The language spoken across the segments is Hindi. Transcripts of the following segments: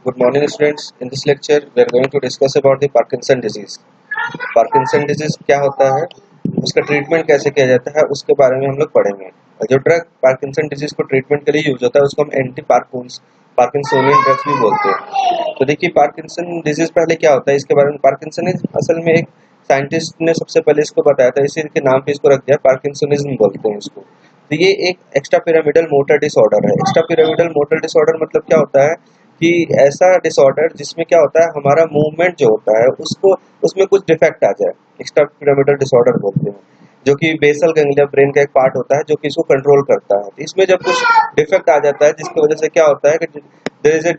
Good morning, students. In this lecture, we are going to discuss about the Parkinson disease. Parkinson disease क्या होता है, उसका ट्रीटमेंट कैसे किया जाता है, उसके बारे में हम लोग पढ़ेंगे। जो ड्रग पार्किंसन डिजीज को ट्रीटमेंट के लिए यूज होता है उसको हम एंटी पार्किंसोनियन ड्रग्स भी बोलते हैं। तो देखिए पार्किंसन डिजीज पहले क्या होता है, इसके बारे में पार्किंसन असल में एक साइंटिस्ट ने सबसे पहले इसको बताया था, इसी के नाम पे इसको रख दिया, पार्किंसनिज्म बोलते हैं इसको। तो ये एक एक्स्ट्रा पिरामिडल मोटर डिसऑर्डर है। एक्स्ट्रा पिरामिडल मोटर डिसऑर्डर मतलब क्या होता है कि ऐसा डिसऑर्डर जिसमें क्या होता है, हमारा मूवमेंट जो होता है उसको उसमें कुछ डिफेक्ट आ जाए, एक्स्ट्रा पिरामिडल डिसऑर्डर बोलते हैं। जो कि बेसल गैंग्लिया ब्रेन का एक पार्ट होता है जो कि इसको कंट्रोल करता है। इसमें जब कुछ डिफेक्ट आ जाता है जिसकी वजह से क्या होता है कि there is a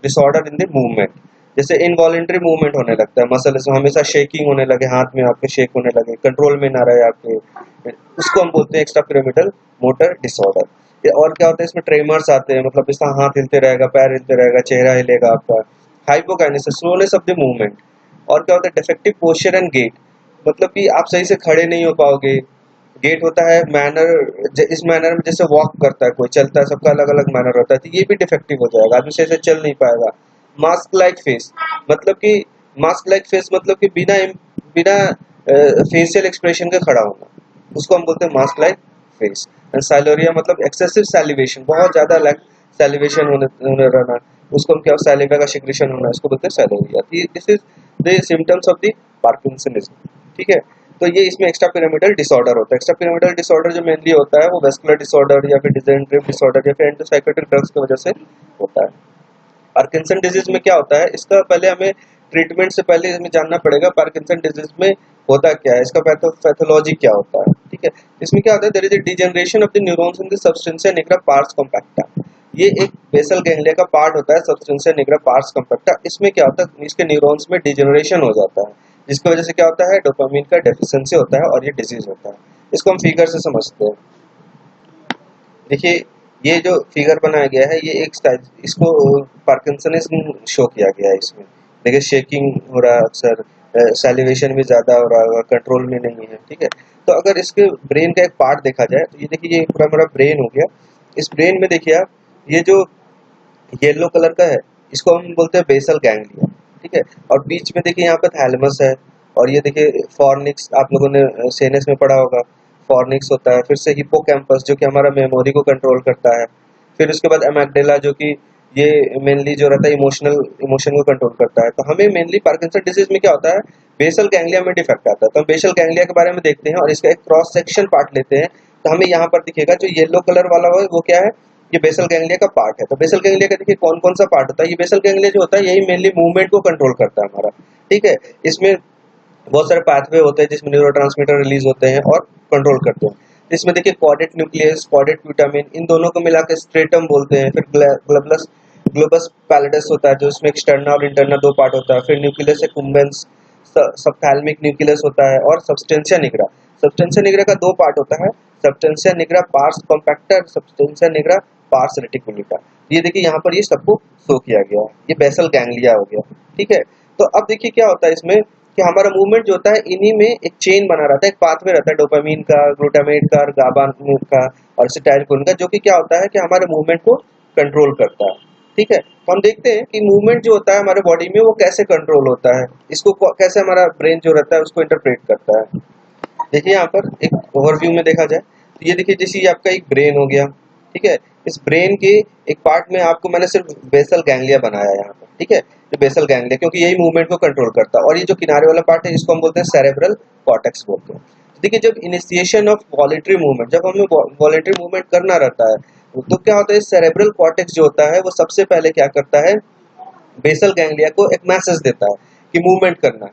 disorder in the movement, जैसे इनवॉलेंटरी मूवमेंट होने लगता है, मसल से हमेशा शेकिंग होने लगे, हाथ में आपके शेक होने लगे, कंट्रोल में ना रहे आपके, उसको हम बोलते हैं एक्स्ट्रा पिरामिडल मोटर डिसऑर्डर। और क्या होता है, इसमें ट्रेमर्स आते हैं, मतलब इसका हाथ हिलते रहेगा, पैर हिलते रहेगा, चेहरा हिलेगा आपका। हाइपोकाइनेसिस, स्लोनेस ऑफ द मूवमेंट। और क्या होता है, डिफेक्टिव पोस्चर एंड गेट, मतलब कि आप सही से खड़े नहीं हो पाओगे। गेट होता है मैनर, इस मैनर में जैसे वॉक करता है कोई, चलता है, सबका अलग अलग मैनर होता है, तो ये भी डिफेक्टिव हो जाएगा, आदमी सही से चल नहीं पाएगा। मास्क लाइक फेस, मतलब कि मास्क लाइक फेस मतलब कि बिना बिना फेशियल एक्सप्रेशन के खड़ा होना, उसको हम बोलते हैं मास्क लाइक फेस। एंड साइलोरिया मतलब एक्सेसिव सैलिवेशन, बहुत ज्यादा सैलिवेशन होने रहना, उसको हम क्या, सैलिवा का सिक्रेशन होना, इसको बोलते हैं sialorrhoea. This is the symptoms of the parkinsonism. ठीक है, तो ये इसमें एक्स्ट्रा पिरामिडल डिसऑर्डर होता है। एक्स्ट्रा पिरामिडल डिसऑर्डर जो मेनली होता है वो वेस्कुलर डिसऑर्डर या फिर डिजेनरेटिव डिसऑर्डर या फिर एंटीसाइकोटिक ड्रग्स की वजह से होता है। पार्किंसन डिजीज में क्या होता है, इसका पहले हमें ट्रीटमेंट से पहले हमें जानना पड़ेगा पार्किंसन डिजीज में होता क्या है, इसका पैथोलॉजी क्या होता है। ठीक है, इसमें क्या होता है, there is a degeneration of the neurons in the substantia nigra pars compacta. ये एक बेसल गैंग्लिया का पार्ट होता है, सब्सटेंशिया निग्रा पार्स कॉम्पैक्टा। इसमें क्या होता है, इसके न्यूरॉन्स में डिजेनरेशन हो जाता है, जिसकी वजह से क्या होता है, डोपामिन का डेफिशिएंसी होता है और ये डिजीज होता है। इसको हम फिगर से समझते हैं। देखिए ये जो फिगर बनाया गया है, ये एक इसको पार्किंसनिज्म शो किया गया है। इसमें देखिए शेकिंग हो रहा है अक्सर, सैलिवेशन भी ज्यादा हो रहा है, कंट्रोल में नहीं है। ठीक है, तो अगर इसके ब्रेन का एक पार्ट देखा जाए तो ये देखिए, ये पूरा हमारा ब्रेन हो गया। इस ब्रेन में देखिए आप, ये जो येलो कलर का है इसको हम बोलते हैं बेसल गैंग्लिया। ठीक है, और बीच में देखिए यहाँ पे थैलेमस है, और ये देखिए फॉर्निक्स, आप लोगों ने सीएनएस में पढ़ा होगा, फॉर्निक्स होता है। फिर से हिप्पोकैम्पस जो कि हमारा मेमोरी को कंट्रोल करता है। फिर उसके बाद अमेगडाला जो कि ये मेनली जो रहता है इमोशन को कंट्रोल करता है। तो हमें मेनली पार्किंसन डिजीज में क्या होता है, बेसल गैंग्लिया में डिफेक्ट आता है। तो हम बेसल गैंग्लिया के बारे में देखते हैं और इसका एक क्रॉस सेक्शन पार्ट लेते हैं। तो हमें यहाँ पर दिखेगा जो येलो कलर वाला है वो क्या है, ये बेसल गैंग्लिया का पार्ट है। तो बेसल गैंग्लिया का देखिए कौन कौन सा पार्ट होता है, ये बेसल गैंग्लिया जो होता है यही मेनली मूवमेंट को कंट्रोल करता है हमारा। ठीक है, इसमें बहुत सारे पाथवे होते हैं जिसमें न्यूरोट्रांसमीटर रिलीज होते हैं और कंट्रोल करते हैं। इसमें देखिए कॉर्डेट न्यूक्लियस, कॉर्डेट ग्लूटामिन, इन दोनों को मिलाकर स्ट्रेटम बोलते हैं। फिर ग्लोबस पैलिडस होता है जो इसमें एक्सटर्नल और इंटरनल दो पार्ट होता है। फिर न्यूक्लियस एक्कुम्बेंस, सबथैलेमिक न्यूक्लियस होता है, और सब्सटेंशिया निग्रा। सब्सटेंशिया निग्रा का दो पार्ट होता है, substantia nigra pars compacta, substantia nigra pars reticulata. ये देखिए यहाँ पर ये सबको शो किया गया है, ये बेसल गैंग्लिया हो गया। ठीक है, तो अब देखिए क्या होता है इसमें कि हमारा मूवमेंट जो होता है इन्हीं में एक चेन बना रहता है, एक पाथवे रहता है डोपामिन का, ग्लूटामेट का, गाबा का और एसिटाइलकोलिन का, जो कि क्या होता है कि हमारे मूवमेंट को कंट्रोल करता है। ठीक है, तो हम देखते हैं कि मूवमेंट जो होता है हमारे बॉडी में वो कैसे कंट्रोल होता है, इसको कैसे हमारा ब्रेन जो रहता है उसको इंटरप्रेट करता है। देखिए यहाँ पर एक ओवरव्यू में देखा जाए तो ये देखिए जैसे ये आपका एक ब्रेन हो गया। ठीक है, इस ब्रेन के एक पार्ट में आपको मैंने सिर्फ बेसल गैंग्लिया बनाया है यहाँ पर। ठीक है, तो बेसल गैंग्लिया क्योंकि यही मूवमेंट को कंट्रोल करता है, और ये जो किनारे वाला पार्ट है इसको हम बोलते हैं सेरेब्रल कॉर्टेक्स बोलते हैं। तो देखिए जब इनिशिएशन ऑफ वॉलेंटरी मूवमेंट, जब हमें वॉलेंटरी मूवमेंट करना रहता है तो क्या होता है, सेरेब्रल कॉर्टेक्स जो होता है वो सबसे पहले क्या करता है, बेसल गैंग्लिया को एक मैसेज देता है कि मूवमेंट करना है।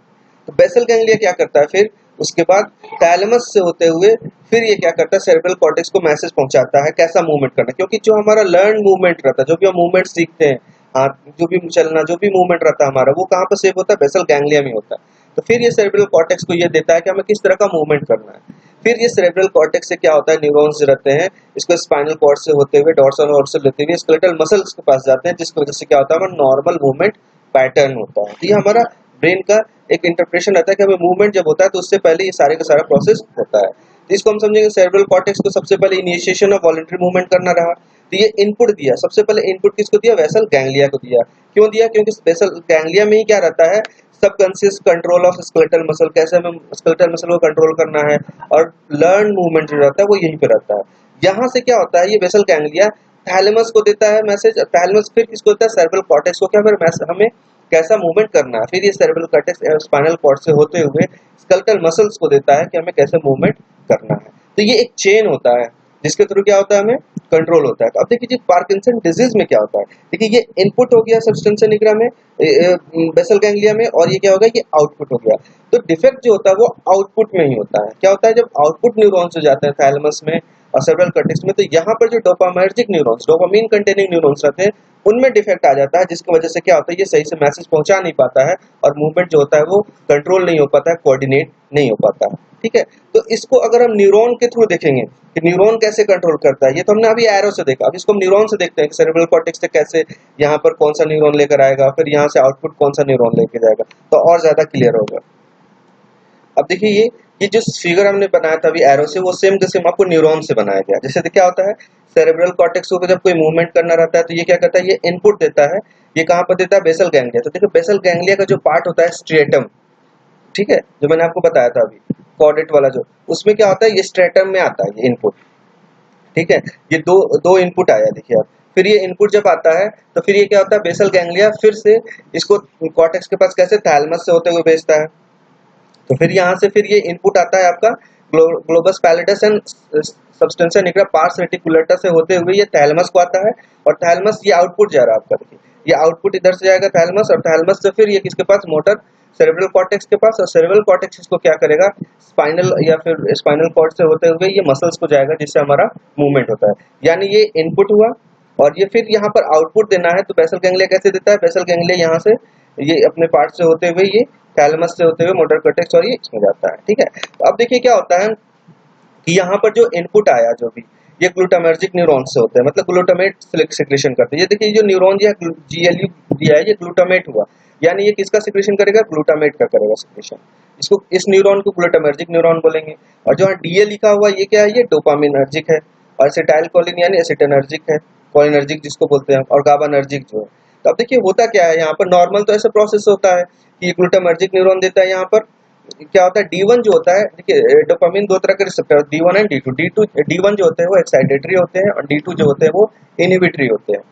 तो बेसल गैंग्लिया क्या करता है, फिर उसके बाद थैलेमस से होते हुए फिर ये क्या करता है, सेरेब्रल कॉर्टेक्स को मैसेज पहुंचाता है कैसा मूवमेंट करना है। क्योंकि जो हमारा लर्न मूवमेंट रहता है, जो भी हम मूवमेंट सीखते हैं, हाथ जो भी चलना, जो भी मूवमेंट रहता है हमारा, वो कहाँ पर सेव होता है, बेसल गैंग्लिया में होता है। तो फिर ये सेरेब्रल कॉर्टेक्स को ये देता है कि हमें किस तरह का मूवमेंट करना है। फिर ये सेरेब्रल कॉर्टेक्स से क्या होता है, न्यूरॉन्स रहते हैं, इसको स्पाइनल कॉर्ड से होते हुए, डॉर्सल हॉर्न से लेते हुए स्केलेटल मसल्स के पास जाते हैं, जिसकी वजह से क्या होता है, हमारा नॉर्मल मूवमेंट पैटर्न होता है। तो ये हमारा ब्रेन का एक इंटरप्रेशन रहता है कि हमें मूवमेंट जब होता है तो उससे पहले ये सारे का सारा प्रोसेस होता है। तो इसको हम समझेंगे सेरेब्रल कॉर्टेक्स को सबसे पहले इनिशिएशन ऑफ वॉलंटरी मूवमेंट करना रहा, तो ये इनपुट दिया, सबसे पहले इनपुट किसको दिया, बेसल गैंग्लिया को दिया। क्यों दिया, क्योंकि बेसल गैंग्लिया में ही क्या रहता है, subconscious control of skeletal muscle, कैसे हमें स्केलेटल मसल को कंट्रोल करना है, और लर्न मूवमेंट जो रहता है वो यहीं पे रहता है। यहाँ से क्या होता है, ये बेसल गैंग्लिया थैलेमस को देता है मैसेज, थैलेमस फिर किसको देता है, सेरेब्रल कॉर्टेक्स को, क्या फिर हमें कैसा मूवमेंट करना है, फिर ये सेरेब्रल कॉर्टेक्स स्पाइनल कॉर्ड से होते हुए स्केलेटल मसल्स को देता है कि हमें कैसे मूवमेंट करना है। तो ये एक चेन होता है जिसके थ्रू क्या होता है, हमें कंट्रोल होता है। तो अब देखिए पार्किंसन डिजीज में क्या होता है, देखिए ये इनपुट हो गया सब्सटेंशिया निग्रा में, बेसल गैंग्लिया में, और ये क्या होगा, ये आउटपुट हो गया। तो डिफेक्ट जो होता है वो आउटपुट में ही होता है। क्या होता है, जब आउटपुट न्यूरॉन्स हो जाते हैं थैलेमस में और सेरेब्रल कॉर्टेक्स में, तो यहाँ पर जो dopaminergic neurons, dopamine containing neurons रहते हैं, उनमें डिफेक्ट आ जाता है, जिसकी वजह से क्या होता है, ये सही से मैसेज पहुंचा नहीं पाता है और मूवमेंट जो होता है वो कंट्रोल नहीं हो पाता है, कोऑर्डिनेट नहीं हो पाता है। ठीक है, तो इसको अगर हम न्यूरॉन के थ्रू देखेंगे कि न्यूरॉन कैसे कंट्रोल करता है, ये तो हमने अभी एरो से देखा, अब इसको हम न्यूरॉन से देखते हैं कि सेरेब्रल कॉर्टेक्स से कैसे यहाँ पर कौन सा न्यूरॉन लेकर आएगा, फिर यहाँ से आउटपुट कौन सा न्यूरॉन लेकर जाएगा, तो और ज्यादा क्लियर होगा। अब देखिए ये जो फिगर हमने बनाया था अभी एरो से, वो सेम टू सेम आपको न्यूरॉन से बनाया गया। जैसे क्या होता है, सेरेब्रल कॉर्टेक्स को जब कोई मूवमेंट करना रहता है तो ये क्या करता है, ये इनपुट देता है, ये कहाँ पर देता है, बेसल गैंग्लिया। तो देखो बेसल गैंग्लिया का जो पार्ट होता है स्ट्रेटम, ठीक है, जो मैंने आपको बताया था अभी कॉर्डेट वाला, जो उसमें क्या होता है, ये स्ट्रेटम में आता है ये इनपुट। ठीक है, ये दो इनपुट आया देखिए आप, फिर ये इनपुट जब आता है तो फिर ये क्या होता है, बेसल गैंग्लिया फिर से इसको कॉर्टेक्स के पास कैसे थैलेमस से होते हुए भेजता है। तो फिर यहाँ से फिर ये इनपुट आता है आपका globus pallidus and substantia nigra pars reticulata से होते हुए ये थैलेमस को आता है, और थैलेमस ये आउटपुट जा रहा है आपका, देखिए ये आउटपुट इधर से जाएगा थैलेमस, और थैलेमस से फिर ये किसके पास, मोटर सेरेब्रल कॉर्टेक्स के पास, और सेरेब्रल कॉर्टेक्स इसको क्या करेगा, स्पाइनल या फिर स्पाइनल कॉर्ड से होते हुए ये मसल्स को जाएगा, जिससे हमारा मूवमेंट होता है। यानी ये इनपुट हुआ, और ये फिर यहाँ पर आउटपुट देना है, तो बेसल गैंग्लिया कैसे देता है, बेसल गैंग्लिया यहाँ से ये अपने पार्ट से होते हुए ये थैलेमस से होते हुए मोटर कॉर्टेक्स और ये इसमें जाता है। ठीक है, तो अब देखिए क्या होता है कि यहाँ पर जो इनपुट आया जो भी, ये ग्लूटामर्जिक न्यूरॉन से होते हैं, मतलब ग्लूटामेट सिक्रेशन करते हैं। ये देखिए जो न्यूरॉन जो GLU दिया है, ये ग्लूटामेट हुआ, यानी ये किसका सिक्रेशन करेगा, ग्लूटामेट का करेगा सिक्रेशन। इसको, इस न्यूरॉन को ग्लूटामर्जिक न्यूरॉन बोलेंगे। और जो DA लिखा हुआ ये क्या है, ये डोपामिनर्जिक है, और एसिटाइल कोलिन यानी एसिटानर्जिक है, कोलिनर्जिक जिसको बोलते हैं, और गाबानर्जिक जो है। तो अब देखिए होता क्या है यहाँ पर, नॉर्मल तो ऐसा प्रोसेस होता है कि ग्लूटामर्जिक न्यूरॉन देता है, यहाँ पर क्या होता है, D1 जो होता है, देखिए डोपामिन दो तरह के receptor, D1 and D2। D1 जो होते हैं वो एक्साइटेटरी होते हैं, और D2 जो होते हैं वो इनहिबिटरी होते हैं।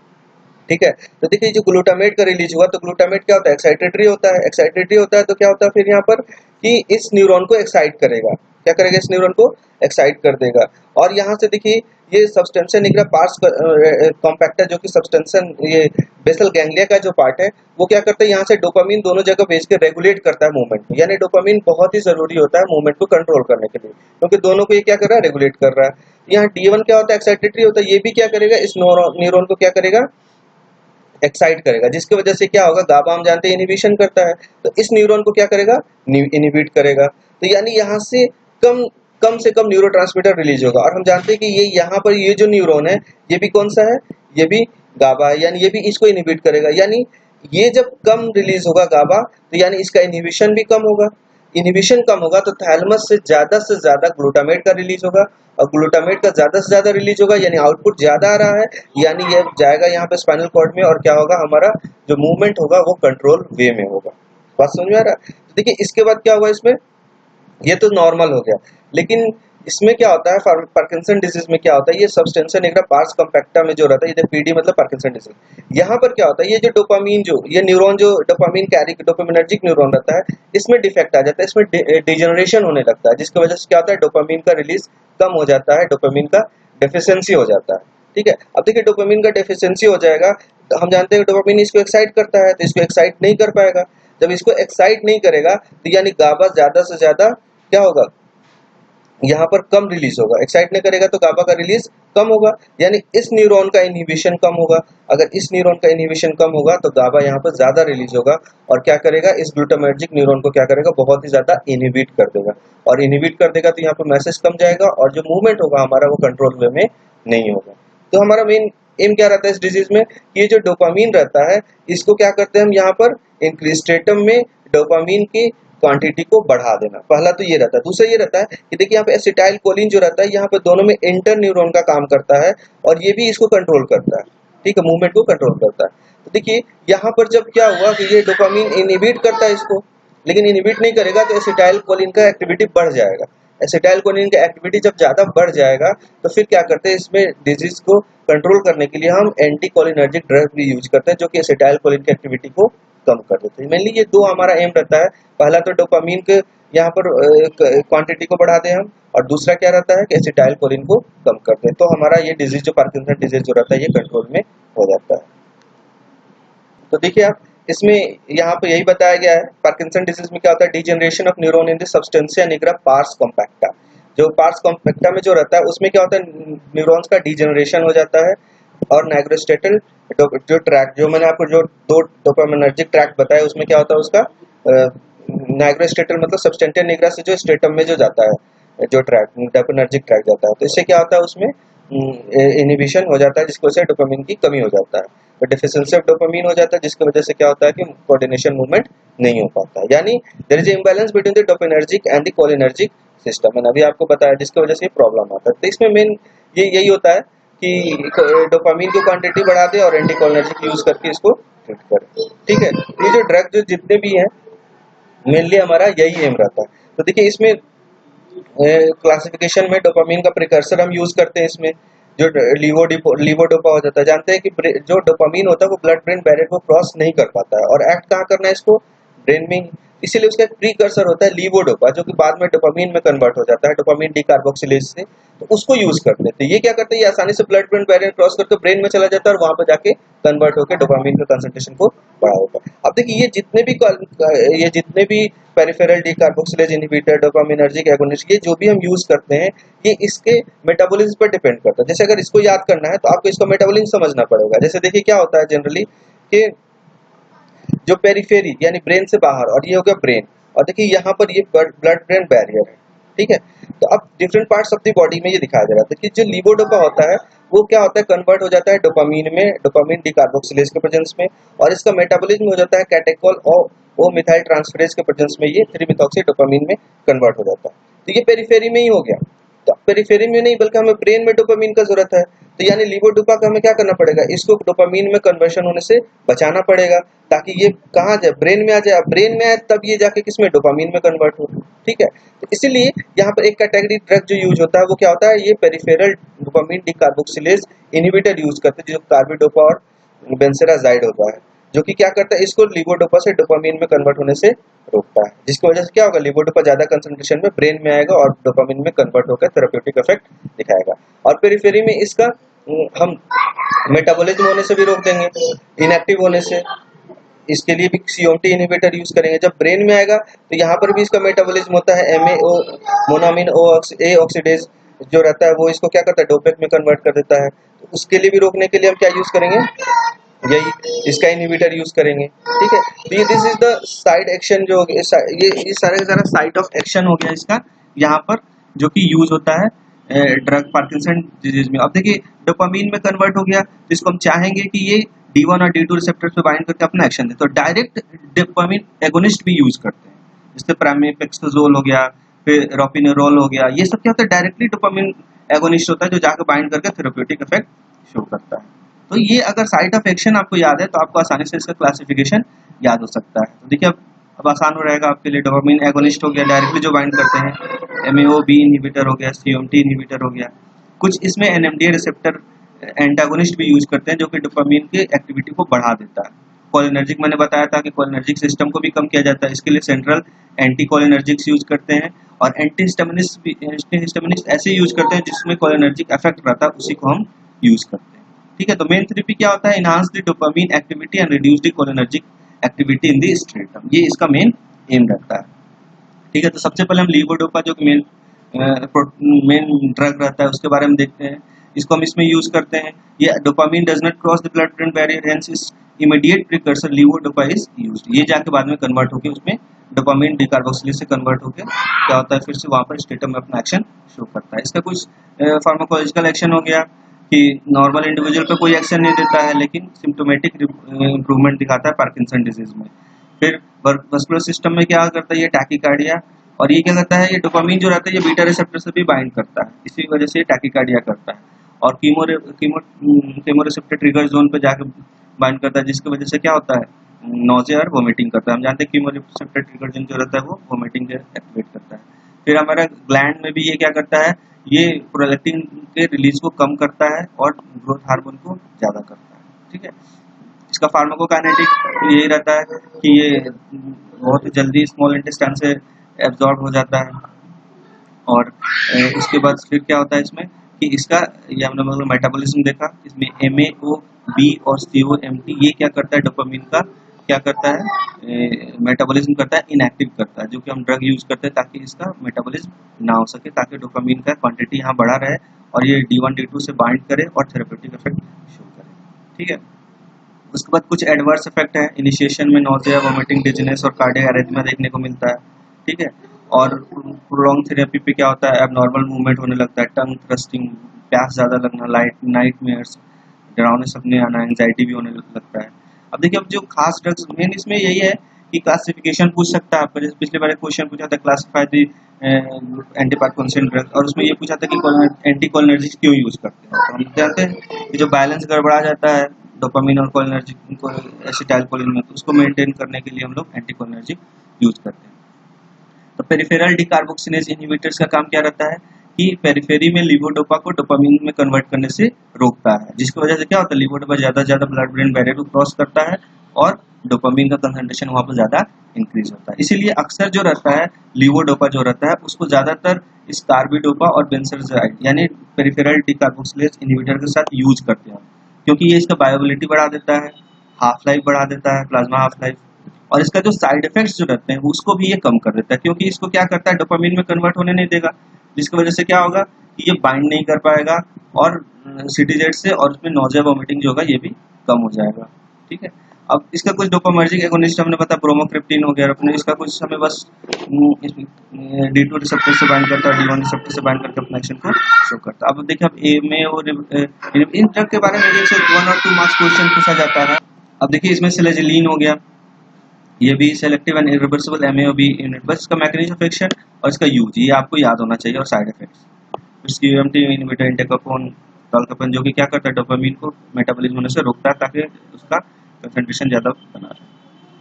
ठीक है, तो देखिए जो ग्लूटामेट का रिलीज हुआ, तो ग्लूटामेट क्या होता है, एक्साइटेटरी होता है। एक्साइटेटरी होता है तो क्या होता है फिर यहाँ पर कि इस न्यूरॉन को एक्साइट करेगा, क्या करेगा, इस न्यूरॉन को एक्साइट कर देगा। और यहाँ से देखिए ये सबस्टेंशिया निग्रा पार्स कॉम्पैक्टा, जो कि सबस्टेंशन ये बेसल गैंग्लिया का जो पार्ट है, वो क्या करता है, यहाँ से डोपामिन दोनों जगह भेज के रेगुलेट करता है मूवमेंट को। यानी डोपामिन बहुत ही जरूरी होता है मूवमेंट को कंट्रोल करने के लिए, क्योंकि दोनों को ये क्या कर रहा है, रेगुलेट कर रहा है। यहाँ D1 क्या होता है, एक्साइटेटरी होता है, ये भी क्या करेगा, इस न्यूरॉन को क्या करेगा, एक्साइट करेगा, जिसकी वजह से क्या होगा, गाबा हम जानते हैं इनहिबिशन करता है, तो इस न्यूरॉन को क्या करेगा, इनहिबिट करेगा। तो यानी यहाँ से कम से कम न्यूरोट्रांसमीटर रिलीज होगा। और हम जानते हैं कि ये यहाँ पर ये जो न्यूरॉन है, ये भी कौन सा है, ये भी गाबा है, यानी ये भी इसको इनहिबिट करेगा। यानी ये जब कम रिलीज होगा गाबा, तो यानी इसका इनहिबिशन भी कम होगा। इनहिबिशन कम होगा तो थैलेमस से ज्यादा ग्लूटामेट का रिलीज होगा, और ग्लूटामेट का ज्यादा से ज्यादा रिलीज होगा, यानी आउटपुट ज्यादा आ रहा है, यानी ये जाएगा यहाँ पे स्पाइनल कॉर्ड में, और क्या होगा, हमारा जो मूवमेंट होगा वो कंट्रोल वे में होगा। बात समझ में आ रहा है। तो देखिए इसके बाद क्या हुआ इसमें, ये तो नॉर्मल हो गया, लेकिन इसमें क्या होता है, पार्किंसन डिजीज में क्या होता है, ये सबस्टेंशिया निग्रा पार्स कॉम्पैक्टा में जो रहता है, ये PD मतलब पार्किंसन डिजीज, यहाँ पर क्या होता है, ये जो डोपामीन जो ये न्यूरॉन जो डोपामीन कैरी डोपामिनर्जिक न्यूरॉन रहता है, इसमें डिफेक्ट आ जाता है, इसमें डिजेनरेशन होने लगता है, जिसकी वजह से क्या होता है, डोपामीन का रिलीज कम हो जाता है, डोपामीन का डेफिशिएंसी हो जाता है। ठीक है, अब देखिए डोपामीन का डेफिशिएंसी हो जाएगा, तो हम जानते हैं डोपामीन इसको एक्साइट करता है, तो इसको एक्साइट नहीं कर पाएगा। जब इसको एक्साइट नहीं करेगा तो यानी गाबा ज्यादा से ज्यादा क्या होगा, यहाँ पर कम रिलीज होगा। एक्साइट नहीं करेगा तो गाबा का रिलीज कम होगा, यानी इस न्यूरॉन का इनहिबिशन कम होगा। अगर इस न्यूरॉन का इनहिबिशन कम होगा तो गाबा यहाँ पर ज्यादा रिलीज होगा, और क्या करेगा, इस ग्लूटामर्जिक न्यूरॉन को क्या करेगा, बहुत ही ज्यादा इनहिबिट कर देगा, और इनहिबिट कर देगा तो यहाँ पर मैसेज कम जाएगा, और जो मूवमेंट होगा हमारा वो कंट्रोल वे में नहीं होगा। तो हमारा मेन एम क्या रहता है इस डिजीज में, ये जो डोपामीन रहता है इसको क्या करते हैं हम यहाँ पर इंक्रीस्टेटम में डोपामीन की क्वांटिटी को बढ़ा देना। पहला तो ये रहता है। दूसरा ये रहता है कि देखिए यहाँ पे एसिटाइल कोलिन जो रहता है यहाँ पे दोनों में इंटर न्यूरॉन का काम करता है और ये भी इसको कंट्रोल करता है, ठीक है, मूवमेंट को कंट्रोल करता है। तो देखिए यहाँ पर जब क्या हुआ कि ये डोपामीन इनहिबिट करता है इसको, लेकिन इनहिबिट नहीं करेगा तो एसिटाइल कोलिन का एक्टिविटी बढ़ जाएगा। एसिटाइल कोलिन का एक्टिविटी जब ज्यादा बढ़ जाएगा तो फिर क्या करते हैं, इसमें डिजीज को कंट्रोल करने के लिए हम एंटी कोलिनर्जिक ड्रग भी यूज करते हैं जो कि एसिटाइल कोलिन की एक्टिविटी को कम कर देते हैं। मेनली ये दो हमारा एम रहता है। पहला तो डोपामीन के यहाँ पर क्वांटिटी को बढ़ा दें हम, और दूसरा क्या रहता है कि एसिटाइल कोलिन को कम कर दें, तो हमारा ये डिजीज जो पार्किंसन डिजीज जो रहता है ये कंट्रोल में हो जाता है। तो देखिए आप इसमें यहाँ पे यही बताया गया है पार्किंसन डिजीज में क्या होता है, degeneration of neuron in the substantia nigra pars compacta. जो पार्स कॉम्पैक्टा में जो रहता है उसमें क्या होता है, न्यूरॉन्स का डिजेनरेशन हो जाता है और नाइग्रोस्टेटल जो ट्रैक जो मैंने आपको जो दो डोपामिनर्जिक ट्रैक बताया उसमें क्या होता है उसका नाइग्रोस्टेटल मतलब सब्सटेंशिया निग्रा से जो स्ट्रेटम में जो जाता है जो ट्रैक डोपामिनर्जिक ट्रैक जाता है, तो इससे क्या होता है उसमें इनहिबिशन हो जाता है जिसकी वजह से डोपामिन की कमी हो जाता है, तो डिफिशिएंसी ऑफ डोपामिन हो जाता है जिसकी वजह से क्या होता है कि कोऑर्डिनेशन मूवमेंट नहीं हो पाता है, यानी there is imbalance between the dopaminergic and the cholinergic system. मैंने अभी आपको बताया जिसकी वजह से ये प्रॉब्लम आता है। तो इसमें मेन यही होता है कि डोपामिन की क्वांटिटी बढ़ा दे और एंटी कोलिनर्जिक यूज करके इसको ट्रीट करें, ठीक है। ये जो ड्रग जो जितने भी हैं मेनली हमारा यही एम रहता है। तो देखिए इसमें क्लासिफिकेशन में डोपामिन का प्रिकर्सर हम यूज करते हैं, इसमें जो लीवोडोपा हो जाता है। जानते हैं कि जो डोपामिन होता है वो ब्लड ब्रेन बैरियर को क्रॉस नहीं कर पाता है और एक्ट कहाँ करना है इसको, ब्रेन में, इसीलिए उसका एक प्रीकर्सर होता है लीवोडोपा जो कि बाद में डोपामिन में कन्वर्ट हो जाता है डोपामिन डीकार्बोक्सिलेज से, तो उसको यूज करते थे। ये क्या करते हैं, ये आसानी से ब्लड ब्रेन बैरियर क्रॉस करके ब्रेन में चला जाता है और वहां पर जाके कन्वर्ट होकर डोपामिन के कंसंट्रेशन को बढ़ा देता है। अब देखिए ये जितने भी peripheral decarboxylase inhibitor dopaminergic agonist ये जो भी हम यूज करते हैं ये इसके मेटाबॉलिज्म पर डिपेंड करता है। जैसे अगर इसको याद करना है तो आपको इसका मेटाबॉलिज्म समझना पड़ेगा। जैसे देखिए क्या होता है जनरली कि जो पेरिफेरी यानी ब्रेन से बाहर, और ये हो गया ब्रेन, और देखिए यहाँ पर ये ब्लड ब्रेन बैरियर है, ठीक है। तो अब different parts of the body में ये दिखाया जा रहा है कि जो लीवोडोपा होता है वो क्या होता है, कन्वर्ट हो जाता है डोपामीन में, डोपामीन डीकार्बोक्सिलेज के प्रेजेंस में, और इसका मेटाबॉलिज्म हो जाता है कैटेकोल ओ मिथाइल ट्रांसफेरेज के प्रेजेंस में, ये 3-मेथॉक्सी डोपामीन में कन्वर्ट हो जाता है। तो ये पेरिफेरी में ही हो गया। तो पेरिफेरी में नहीं बल्कि हमें ब्रेन में डोपामीन का जरूरत है, तो यानी लीवोडोपा का हमें क्या करना पड़ेगा, इसको डोपामीन में कन्वर्शन होने से बचाना पड़ेगा ताकि ये कहाँ जाए, ब्रेन में आ जाए। ब्रेन में आए तब ये जाके किसमें, डोपामीन में कन्वर्ट हो, ठीक है। तो इसीलिए यहाँ पर एक कैटेगरी ड्रग जो यूज होता है वो क्या होता है, ये peripheral dopamine decarboxylase inhibitor use करते हैं जो कार्बिडोपा और बेंसेराजाइड होता है, जो कि क्या करता है इसको लीवोडोपा से डोपामीन में कन्वर्ट होने से रोकता है, जिसकी वजह से क्या होगा, लीवोडोपा ज्यादा कंसंट्रेशन में ब्रेन में आएगा और डोपामीन में कन्वर्ट होकर थेरेप्यूटिक इफेक्ट दिखाएगा। और पेरिफेरी में इसका हम मेटाबॉलिज्म होने से भी रोक देंगे, इनएक्टिव होने से, इसके लिए भी COMT इनहिबिटर यूज करेंगे। जब ब्रेन में आएगा तो यहाँ पर भी इसका मेटाबॉलिज्म होता है, MAO मोनामिन A ऑक्सीडेज जो रहता है वो इसको क्या करता है, डोपेक में कन्वर्ट कर देता है। तो उसके लिए भी रोकने के लिए हम क्या यूज करेंगे, यही इसका इनहिबिटर यूज करेंगे, ठीक है। तो ये this is the side action जो ये सारे का सारा साइट ऑफ एक्शन हो गया इसका यहाँ पर, जो कि यूज होता है ड्रग पार्किंसन डिजीज में। अब देखिए डोपामीन में कन्वर्ट हो गया तो इसको हम चाहेंगे कि ये D1 और D2 रिसेप्टर्स पे बाइंड करके अपना एक्शन दे, तो डायरेक्ट डोपामीन एगोनिस्ट भी यूज करते हैं, जैसे प्रामिपेक्सोजोल हो गया, फिर रोपिनेरोल हो गया, ये सब क्या होता है डायरेक्टली डोपामीन एगोनिस्ट होता है जो जाकर बाइंड करके थेरेप्यूटिक इफेक्ट शो करता है। तो ये अगर साइट ऑफ एक्शन आपको याद है तो आपको आसानी से इसका क्लासिफिकेशन याद हो सकता है। तो देखिए अब आसान हो रहेगा आपके लिए। डोपामीन एगोनिस्ट हो गया डायरेक्टली जो बाइंड करते हैं, MAO-B इनहिबिटर हो गया, COMT इनहिबिटर हो गया, कुछ इसमें NMDA रिसेप्टर एंटागोनिस्ट भी यूज करते हैं जो कि डोपामीन की एक्टिविटी को बढ़ा देता है। कोलिनर्जिक मैंने बताया था कि कोलिनर्जिक सिस्टम को भी कम किया जाता है, इसके लिए सेंट्रल एंटी कोलिनर्जिक्स यूज करते हैं, और एंटीहिस्टामिनिस्ट ऐसे यूज करते हैं जिसमें कोलिनर्जिक इफेक्ट रहता है, उसी को हम यूज करते हैं, ठीक है। तो मेन थेरेपी क्या होता है, enhance the dopamine activity and reduce the cholinergic activity in the stratum, ये इसका मेन एम रहता है, ठीक है। तो सबसे पहले हम लीवोडोपा जो कि मेन ड्रग रहता है उसके बारे में देखते हैं। इसको हम इसमें यूज करते हैं। ये dopamine does not cross the blood brain barrier, hence its immediate precursor levodopa is used, ये जाके बाद में कन्वर्ट होकर उसमें डोपामीन डीकार्बोक्सिलेज से कन्वर्ट होकर क्या होता है फिर से वहां पर स्टेटम में अपना एक्शन शो करता है। इसका कुछ फार्माकोलॉजिकल एक्शन हो गया कि नॉर्मल इंडिविजुअल पे कोई एक्शन नहीं देता है लेकिन सिम्टोमेटिक इंप्रूवमेंट दिखाता है पार्किंसन डिजीज में। फिर मस्कुलर सिस्टम में क्या करता है ये टैकीकार्डिया, और ये क्या करता है ये डोपामीन जो रहता है ये बीटा रिसेप्टर से भी बाइंड करता है, इसी वजह से ये टैकीकार्डिया करता है। और कीमो रिसेप्टर ट्रिगर जोन पे जाकर बाइंड करता है, जिसकी वजह से क्या होता है नोजिया और वोमिटिंग करता है। हम जानते हैं कीमो रिसेप्टर ट्रिगर जोन जो रहता है वो वोमिटिंग एक्टिवेट करता है। फिर हमारा ग्लैंड में भी ये क्या करता है ये प्रोलैक्टिन के रिलीज को कम करता है और ग्रोथ हार्मोन को ज्यादा करता है। ठीक है, इसका फार्माकोकाइनेटिक यही रहता है कि ये बहुत जल्दी स्मॉल इंटेस्टाइन से एब्जॉर्ब हो जाता है। और इसके बाद फिर क्या होता है इसमें कि इसका ये हमने मतलब मेटाबॉलिज्म देखा, इसमें MAO-B और COMT ये क्या करता है डोपामिन का क्या करता है मेटाबॉलिज्म करता है, इनएक्टिव करता है, जो कि हम ड्रग यूज करते हैं ताकि इसका मेटाबॉलिज्म ना हो सके, ताकि डोपामिन का क्वांटिटी यहाँ बढ़ा रहे और ये D1 D2 से बाइंड करे और थेरेपेटिक इफेक्ट शो करे। ठीक है, उसके बाद कुछ एडवर्स इफेक्ट है, इनिशिएशन में नोजिया, वोमिटिंग, डिजीनेस और कार्डियक अरिथमिया देखने को मिलता है। ठीक है, और प्रोलॉन्ग थेरेपी पे क्या होता है एबनॉर्मल मूवमेंट होने लगता है, टंग थ्रस्टिंग, प्यास ज्यादा लगना, नाइटमेयर्स, डरावने सपने आना, एंजाइटी भी होने लगता है। अब देखिए अब जो खास ड्रग्स मेन इसमें यही है कि क्लासिफिकेशन पूछ सकता है आपका, जैसे पिछले बार क्वेश्चन पूछा था क्लासिफाई दी एंटीपार्किंसन ड्रग, और उसमें ये पूछा था कि एंटीकोलिनर्जिक क्यों यूज करते हैं। तो हम जानते हैं कि जो बैलेंस गड़बड़ा जाता है डोपामिन और कोलिनर्जिक एसिटाइलकोलिन में, तो उसको मेंटेन करने के लिए हम लोग एंटीकोलिनर्जिक यूज करते हैं। तो पेरिफेरल डिकार्बोक्सिलेज इनहिबिटर्स का काम क्या रहता है कि पेरिफेरी में लीवोडोपा को डोपामिन में कन्वर्ट करने से रोकता है, जिसकी वजह से क्या होता है लीवोडोपा ज्यादा ब्लड ब्रेन बैरियर को क्रॉस करता है और डोपामिन का कंसंट्रेशन वहां पर ज्यादा इंक्रीज होता है। इसीलिए अक्सर जो रहता है लीवोडोपा जो रहता है उसको ज्यादातर इस कार्बिडोपा और बेंजोजाइड यानी पेरिफेरल डिकार्बोक्सिलेज इनहिबिटर के साथ यूज करते हैं, क्योंकि ये इसका बायोबिलिटी बढ़ा देता है, हाफ लाइफ बढ़ा देता है, प्लाज्मा हाफ लाइफ, और इसका जो साइड इफेक्ट्स जो रहते हैं उसको भी ये कम कर देता है, क्योंकि इसको क्या करता है डोपामिन में कन्वर्ट होने नहीं देगा, जिसकी वजह से क्या होगा कि ये बाइंड नहीं कर पाएगा और CTZ से, और उसमें नोजिया वोमिटिंग जो होगा ये भी कम हो जाएगा। ठीक है, अब इसका कुछ डोपामिनर्जिक एगोनिस्ट हमने बताया ब्रोमोक्रिप्टिन हो गया, अपने इसका कुछ हमें बस D2 रिसेप्टर से बाइंड करता है, D1 रिसेप्टर से बाइंड करके अपना एक्शन को शो करता है। अब देखिए अब में और इन ड्रग के बारे में 1 और 2 मार्क्स क्वेश्चन पूछा जाता है। अब देखिए इसमें सिलेजिलिन हो गया, ये भी selective and irreversible MAO-B unit, बस इसका मैकेनिज्म ऑफ एक्शन और इसका यूज ये आपको याद होना चाहिए, और साइड इफेक्ट्स। COMT इनहिबिटर इंटेकोपोन टॉलकपन जो कि क्या करता है डोपामिन को मेटाबॉलिज्म होने से रोकता है ताकि उसका कंसंट्रेशन ज्यादा बना रहे।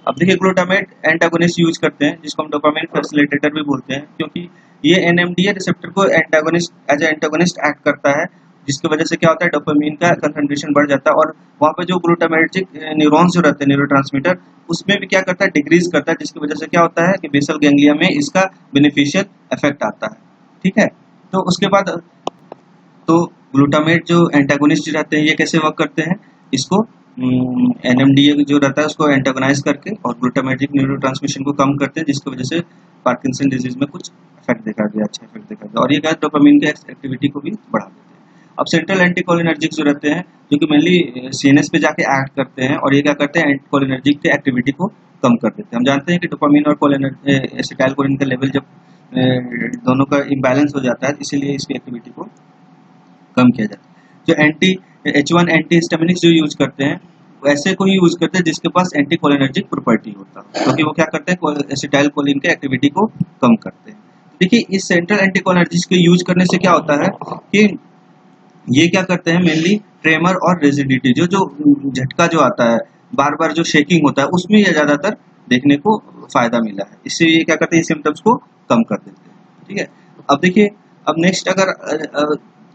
अब देखिए ग्लूटामेट एंटागोनिस्ट यूज करते हैं, जिसको हम डोपामिन फैसिलिटेटर भी बोलते हैं, क्योंकि ये NMDA रिसेप्टर को एज एंटागोनिस्ट एक्ट करता है, जिसकी वजह से क्या होता है डोपामिन का कंसंट्रेशन बढ़ जाता है, और वहाँ पे जो ग्लूटामेटिक न्यूरॉन्स जो रहते हैं न्यूरोट्रांसमीटर उसमें भी क्या करता है डिक्रीज करता है, जिसकी वजह से क्या होता है कि बेसल गैंग्लिया में इसका बेनिफिशियल इफेक्ट आता है। ठीक है, तो उसके बाद तो ग्लूटामेट जो एंटागोनिस्ट रहते हैं ये कैसे वर्क करते हैं, इसको NMDA जो रहता है उसको एंटागोनाइज करके और ग्लूटामेटिक न्यूरोट्रांसमिशन को कम करते हैं, जिसकी वजह से पार्किंसन डिजीज में कुछ इफेक्ट देखा गया, अच्छा इफेक्ट देखा गया, और ये क्या डोपामिन की एक्टिविटी को भी बढ़ा देते हैं। अब सेंट्रल एंटीकोलिनर्जिक जो रहते हैं जो कि मेनली CNS पे जाके एक्ट करते हैं, और ये क्या करते हैं एंटीकोलिनर्जिक की एक्टिविटी को कम कर देते हैं। हम जानते हैं कि डोपामिन और एसिटाइलकोलिन का लेवल जब दोनों का इम्बैलेंस हो जाता है, इसीलिए इसकी एक्टिविटी को कम किया जाता है। जो H1 एंटी हिस्टामिनिक्स जो यूज करते हैं ऐसे को ही यूज करते हैं जिसके पास एंटीकोलिनर्जिक प्रॉपर्टी होता है, क्योंकि वो क्या करते हैं एसिटाइलकोलिन के एक्टिविटी को कम करते हैं। देखिए इस सेंट्रल एंटीकोलिनर्जिक के यूज करने से क्या होता है कि ये क्या करते हैं मेनली ट्रेमर और रिजिडिटी जो झटका जो आता है बार बार जो शेकिंग होता है उसमें ये ज्यादातर देखने को फायदा मिला है, इससे ये क्या करते हैं सिम्टम्स को कम कर देते हैं। ठीक है, अब देखिए अब नेक्स्ट अगर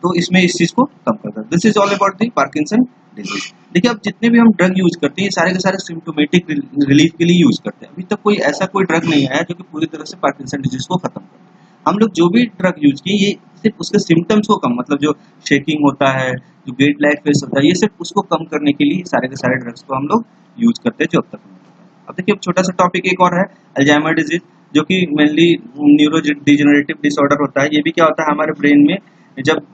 तो इसमें इस चीज को कम करता है। This is all about the Parkinson disease. देखिए अब जितने भी हम ड्रग यूज करते हैं सारे के सारे सिम्टोमेटिक रिलीफ के लिए यूज करते हैं, अभी तक कोई ऐसा कोई ड्रग नहीं आया जो कि पूरी तरह से पार्किंसन डिजीज को खत्म करे। हम लोग जो भी ड्रग यूज किए ये सिर्फ उसके सिम्टम्स को कम, मतलब जो शेकिंग होता है, जो गेट लाइट फेस होता है, ये सिर्फ उसको कम करने के लिए सारे के सारे ड्रग्स को हम लोग यूज करते हैं जो अब तक हमें पता है। अब देखिए छोटा सा टॉपिक एक और है अल्जाइमर डिजीज, जो कि मेनली न्यूरोडिजेनरेटिव डिसऑर्डर होता है। ये भी क्या होता है हमारे ब्रेन में जब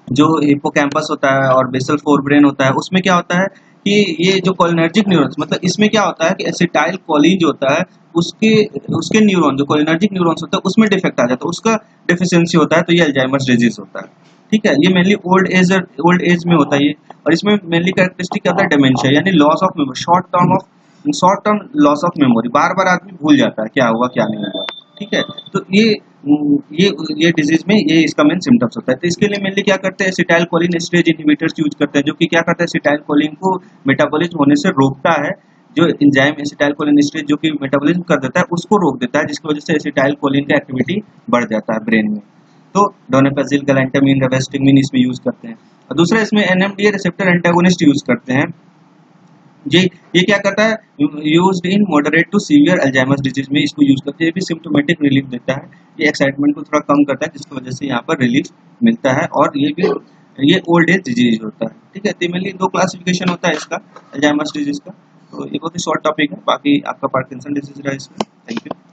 जो हिप्पोकैम्पस होता है और बेसल फोरब्रेन होता है उसमें क्या होता है कि ये जो कोलिनर्जिक न्यूरॉन्स, मतलब इसमें क्या होता है कि एसिटाइल कोलिन जो होता है उसके न्यूरॉन जो कोलिनर्जिक न्यूरॉन्स होता है उसमें डिफेक्ट आ जाता है, उसका डेफिशिएंसी होता है, तो ये अल्जाइमर्स डिजीज होता है। ठीक है, ये मेनली ओल्ड एज में होता है ये, और इसमें मेनली कैरेक्टरिस्टिक क्या होता है डिमेंशिया यानी loss of memory, short term of short term loss of memory, बार बार आदमी भूल जाता है क्या हुआ क्या नहीं हुआ, ठीक है। तो ये डिजीज में ये इसका मेन सिम्टम्स होता है। तो इसके लिए मेनली क्या करते हैं, एसिटाइलकोलिन एस्ट्रेज इनहिबिटर्स यूज करते हैं, जो कि क्या करता है, एसिटाइलकोलिन को मेटाबॉलिज्म होने से रोकता है। जो एंजाइम एसिटाइलकोलिन एस्ट्रेज जो कि मेटाबॉलिज्म कर देता है उसको रोक देता है, जिसकी वजह से एसिटाइलकोलिन का एक्टिविटी बढ़ जाता है ब्रेन में। तो डोनापेजिल, गैलेंटामिन, रेवेस्टिगमिन इसमें यूज करते हैं। और दूसरा इसमें एनएमडीए रिसेप्टर एंटागोनिस्ट यूज करते हैं। ये क्या करता है, used in moderate to severe Alzheimer's disease में इसको यूज करते हैं। ये भी सिम्टोमेटिक रिलीफ देता है, ये एक्साइटमेंट को थोड़ा कम करता है, जिसकी वजह से यहाँ पर रिलीफ मिलता है। और ये ओल्ड एज डिजीज होता है, ठीक है। तो मेनली दो क्लासिफिकेशन होता है इसका, अल्जाइमर्स डिजीज का। तो ये बहुत ही शॉर्ट टॉपिक है, बाकी आपका पार्किंसन डिजीज रहा इसमें। Thank you.